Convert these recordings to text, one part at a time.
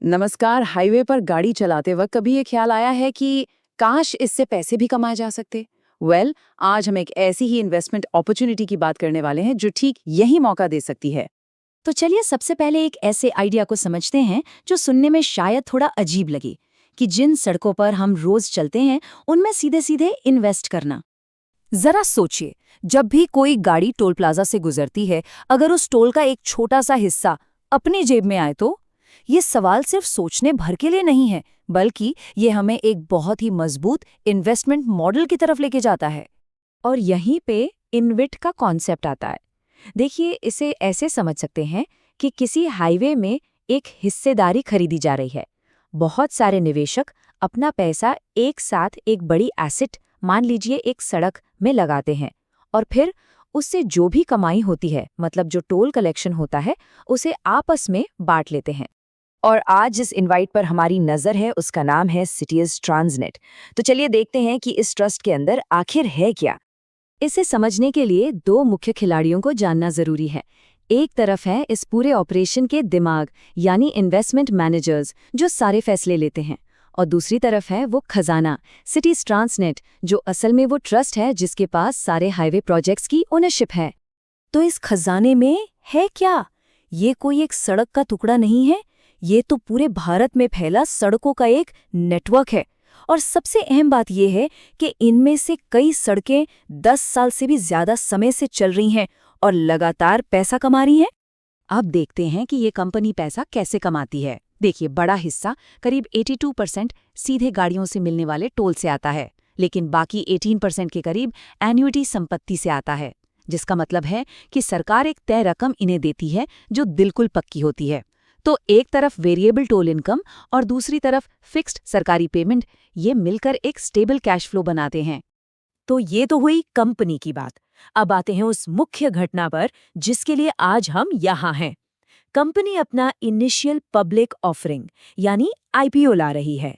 नमस्कार। हाईवे पर गाड़ी चलाते वक्त कभी ये ख्याल आया है कि काश इससे पैसे भी कमाए जा सकते। आज हम एक ऐसी ही इन्वेस्टमेंट अपॉर्चुनिटी की बात करने वाले हैं जो ठीक यही मौका दे सकती है। तो चलिए सबसे पहले एक ऐसे आइडिया को समझते हैं जो सुनने में शायद थोड़ा अजीब लगे, कि जिन सड़कों पर हम रोज चलते हैं उनमें सीधे सीधे इन्वेस्ट करना। जरा सोचिए, जब भी कोई गाड़ी टोल प्लाजा से गुजरती है, अगर उस टोल का एक छोटा सा हिस्सा अपनी जेब में आए तो? ये सवाल सिर्फ सोचने भर के लिए नहीं है, बल्कि ये हमें एक बहुत ही मजबूत इन्वेस्टमेंट मॉडल की तरफ लेके जाता है। और यहीं पे इन्वेट का कॉन्सेप्ट आता है। देखिए, इसे ऐसे समझ सकते हैं कि किसी हाईवे में एक हिस्सेदारी खरीदी जा रही है। बहुत सारे निवेशक अपना पैसा एक साथ एक बड़ी एसेट, मान लीजिए एक सड़क, में लगाते हैं और फिर उससे जो भी कमाई होती है, मतलब जो टोल कलेक्शन होता है, उसे आपस में बांट लेते हैं। और आज जिस इनवाइट पर हमारी नजर है उसका नाम है सिटीज ट्रांसनेट। तो चलिए देखते हैं कि इस ट्रस्ट के अंदर आखिर है क्या। इसे समझने के लिए दो मुख्य खिलाड़ियों को जानना जरूरी है। एक तरफ है इस पूरे ऑपरेशन के दिमाग, यानी इन्वेस्टमेंट मैनेजर्स, जो सारे फैसले लेते हैं। और दूसरी तरफ है वो खजाना, सिटीज ट्रांसनेट, जो असल में वो ट्रस्ट है जिसके पास सारे हाईवे प्रोजेक्ट्स की ओनरशिप है। तो इस खजाने में है क्या? ये कोई एक सड़क का टुकड़ा नहीं है, ये तो पूरे भारत में फैला सड़कों का एक नेटवर्क है। और सबसे अहम बात यह है कि इनमें से कई सड़कें 10 साल से भी ज्यादा समय से चल रही हैं और लगातार पैसा कमा रही हैं। अब देखते हैं कि ये कंपनी पैसा कैसे कमाती है। देखिए, बड़ा हिस्सा, करीब 82% सीधे गाड़ियों से मिलने वाले टोल से आता है, लेकिन बाकी 18% के करीब एन्युइटी संपत्ति से आता है, जिसका मतलब है कि सरकार एक तय रकम इन्हें देती है जो बिल्कुल पक्की होती है। तो एक तरफ वेरिएबल टोल इनकम और दूसरी तरफ फिक्स्ड सरकारी पेमेंट, ये मिलकर एक स्टेबल कैश फ्लो बनाते हैं। तो ये तो हुई कंपनी की बात। अब आते हैं उस मुख्य घटना पर जिसके लिए आज हम यहाँ हैं। कंपनी अपना इनिशियल पब्लिक ऑफरिंग, यानी आईपीओ ला रही है।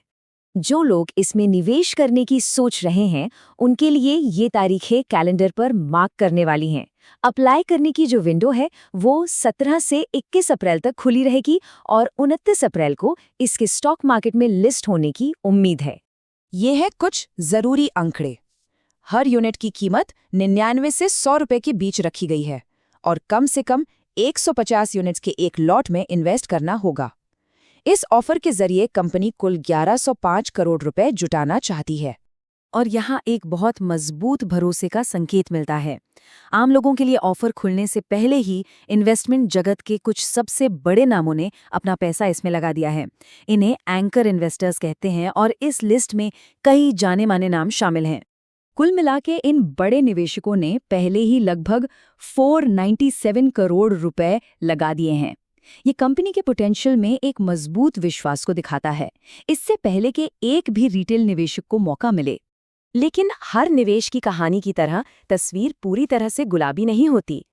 जो लोग इसमें निवेश करने की सोच रहे हैं, उनके लिए ये तारीखें कैलेंडर पर मार्क करने वाली हैं। अप्लाई करने की जो विंडो है वो 17 से 21 अप्रैल तक खुली रहेगी और 29 अप्रैल को इसके स्टॉक मार्केट में लिस्ट होने की उम्मीद है। ये है कुछ जरूरी आंकड़े। हर यूनिट की कीमत 99 से 100 रुपए के बीच रखी गई है और कम से कम 150 यूनिट्स के एक लॉट में इन्वेस्ट करना होगा। इस ऑफर के जरिए कंपनी कुल 1105 करोड़ रुपए जुटाना चाहती है। और यहाँ एक बहुत मजबूत भरोसे का संकेत मिलता है। आम लोगों के लिए ऑफर खुलने से पहले ही इन्वेस्टमेंट जगत के कुछ सबसे बड़े नामों ने अपना पैसा इसमें लगा दिया है। इन्हें एंकर इन्वेस्टर्स कहते हैं और इस लिस्ट में कई जाने माने नाम शामिल हैं। कुल मिला के इन बड़े निवेशकों ने पहले ही लगभग 497 करोड़ रुपए लगा दिए हैं। ये कंपनी के पोटेंशियल में एक मजबूत विश्वास को दिखाता है, इससे पहले कि एक भी रिटेल निवेशक को मौका मिले। लेकिन हर निवेश की कहानी की तरह तस्वीर पूरी तरह से गुलाबी नहीं होती।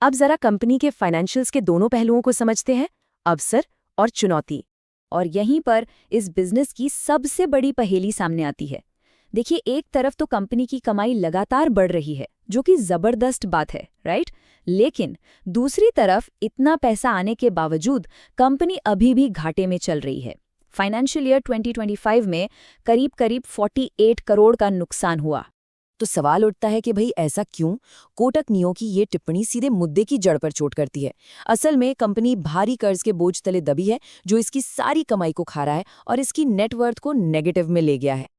अब जरा कंपनी के फाइनेंशियल्स के दोनों पहलुओं को समझते हैं, अवसर और चुनौती। और यहीं पर इस बिजनेस की सबसे बड़ी पहेली सामने आती है। देखिए, एक तरफ तो कंपनी की कमाई लगातार बढ़ रही है, जो कि जबरदस्त बात है, राइट? लेकिन दूसरी तरफ इतना पैसा आने के बावजूद कंपनी अभी भी घाटे में चल रही है। फाइनेंशियल ईयर 2025 में करीब 48 करोड़ का नुकसान हुआ। तो सवाल उठता है कि भाई ऐसा क्यों? कोटक नियो की ये टिप्पणी सीधे मुद्दे की जड़ पर चोट करती है। असल में कंपनी भारी कर्ज के बोझ तले दबी है, जो इसकी सारी कमाई को खा रहा है और इसकी नेटवर्थ को नेगेटिव में ले गया है।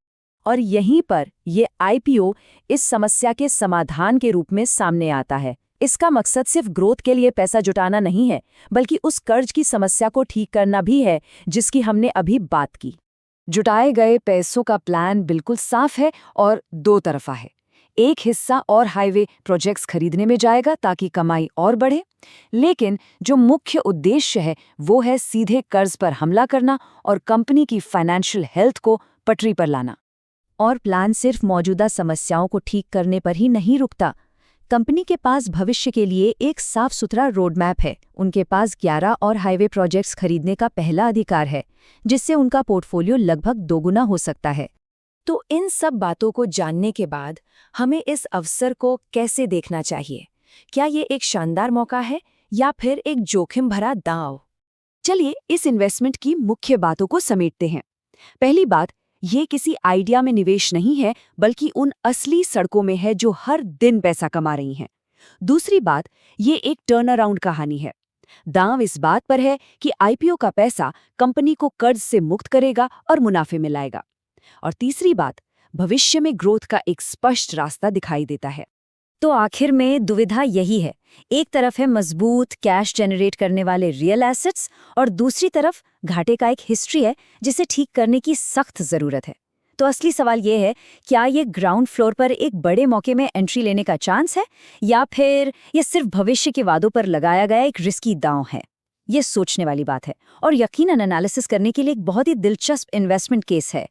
और यहीं पर ये आईपीओ इस समस्या के समाधान के रूप में सामने आता है। इसका मकसद सिर्फ ग्रोथ के लिए पैसा जुटाना नहीं है, बल्कि उस कर्ज की समस्या को ठीक करना भी है जिसकी हमने अभी बात की। जुटाए गए पैसों का प्लान बिल्कुल साफ है और दो तरफा है। एक हिस्सा और हाईवे प्रोजेक्ट्स खरीदने में जाएगा ताकि कमाई और बढ़े, लेकिन जो मुख्य उद्देश्य है वो है सीधे कर्ज पर हमला करना और कंपनी की फाइनेंशियल हेल्थ को पटरी पर लाना। और प्लान सिर्फ मौजूदा समस्याओं को ठीक करने पर ही नहीं रुकता। कंपनी के पास भविष्य के लिए एक साफ सुथरा रोड मैप है। उनके पास 11 और हाईवे प्रोजेक्ट्स खरीदने का पहला अधिकार है, जिससे उनका पोर्टफोलियो लगभग दोगुना हो सकता है। तो इन सब बातों को जानने के बाद हमें इस अवसर को कैसे देखना चाहिए? क्या ये एक शानदार मौका है या फिर एक जोखिम भरा दांव? चलिए इस इन्वेस्टमेंट की मुख्य बातों को समेटते हैं। पहली बात, ये किसी आइडिया में निवेश नहीं है, बल्कि उन असली सड़कों में है जो हर दिन पैसा कमा रही हैं। दूसरी बात, ये एक टर्न अराउंड कहानी है। दांव इस बात पर है कि आईपीओ का पैसा कंपनी को कर्ज से मुक्त करेगा और मुनाफे में लाएगा। और तीसरी बात, भविष्य में ग्रोथ का एक स्पष्ट रास्ता दिखाई देता है। तो आखिर में दुविधा यही है, एक तरफ है मजबूत कैश जनरेट करने वाले रियल एसेट्स और दूसरी तरफ घाटे का एक हिस्ट्री है जिसे ठीक करने की सख्त जरूरत है। तो असली सवाल ये है, क्या ये ग्राउंड फ्लोर पर एक बड़े मौके में एंट्री लेने का चांस है, या फिर ये सिर्फ भविष्य के वादों पर लगाया गया एक रिस्की दांव है? ये सोचने वाली बात है और यकीनन एनालिसिस करने के लिए एक बहुत ही दिलचस्प इन्वेस्टमेंट केस है।